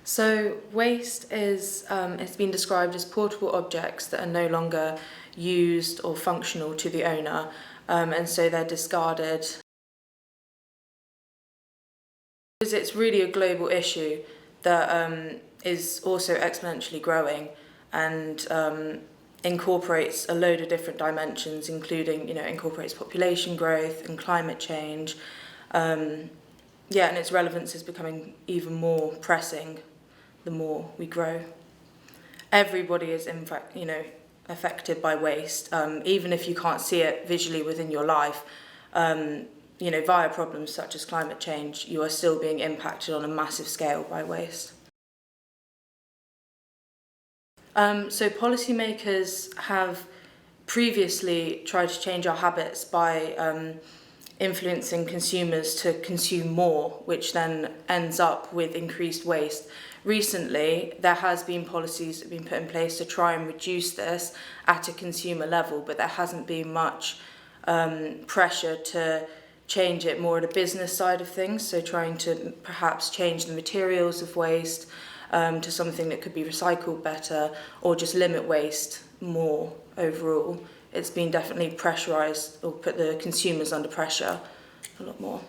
So waste is it's been described as portable objects that are no longer used or functional to the owner, and so they're discarded. Because it's really a global issue that is also exponentially growing and incorporates a load of different dimensions, including, incorporates population growth and climate change. And its relevance is becoming even more pressing the more we grow. Everybody is, in fact, affected by waste, even if you can't see it visually within your life. Via problems such as climate change, you are still being impacted on a massive scale by waste. So policymakers have previously tried to change our habits by influencing consumers to consume more, which then ends up with increased waste. Recently, there has been policies that have been put in place to try and reduce this at a consumer level, but there hasn't been much pressure to change it more at a business side of things, so trying to perhaps change the materials of waste to something that could be recycled better, or just limit waste more overall. It's been definitely pressurised or put the consumers under pressure a lot more.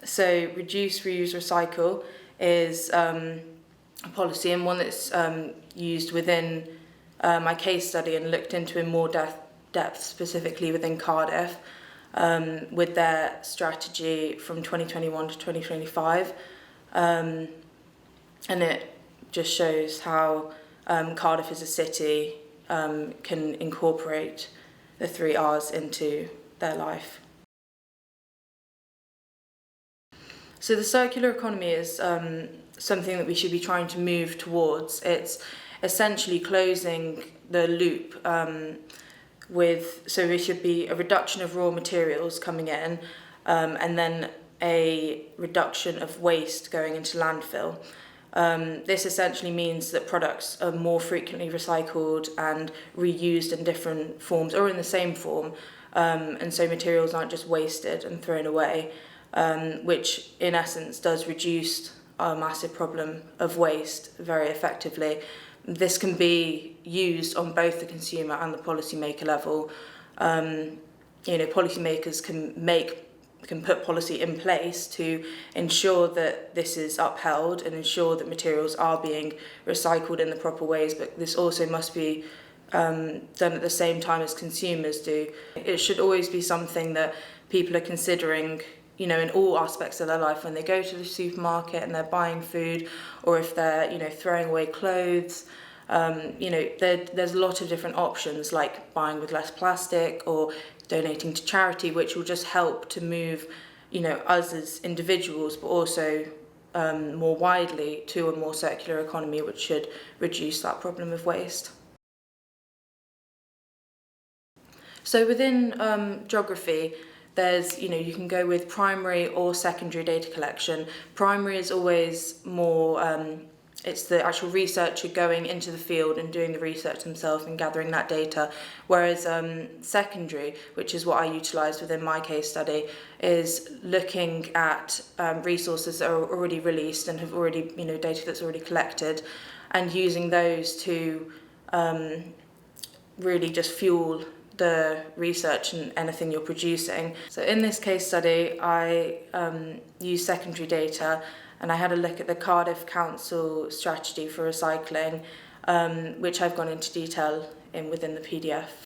So reduce, reuse, recycle is a policy, and one that's used within my case study and looked into in more depth specifically within Cardiff, with their strategy from 2021 to 2025. And it just shows how Cardiff as a city can incorporate the 3 R's into their life. So the circular economy is something that we should be trying to move towards. It's essentially closing the loop so there should be a reduction of raw materials coming in, and then a reduction of waste going into landfill. This essentially means that products are more frequently recycled and reused in different forms or in the same form, and so materials aren't just wasted and thrown away, which in essence does reduce our massive problem of waste very effectively. This can be used on both the consumer and the policymaker level. Policymakers can put policy in place to ensure that this is upheld and ensure that materials are being recycled in the proper ways, but this also must be done at the same time as consumers do. It should always be something that people are considering, in all aspects of their life, when they go to the supermarket and they're buying food, or if they're, throwing away clothes. There's a lot of different options, like buying with less plastic or donating to charity, which will just help to move, us as individuals, but also more widely to a more circular economy, which should reduce that problem of waste. So within geography, there's, you can go with primary or secondary data collection. Primary is always more, it's the actual researcher going into the field and doing the research themselves and gathering that data, whereas secondary, which is what I utilised within my case study, is looking at resources that are already released and have already, data that's already collected, and using those to really just fuel the research and anything you're producing. So in this case study, I used secondary data, and I had a look at the Cardiff Council strategy for recycling, which I've gone into detail within the PDF.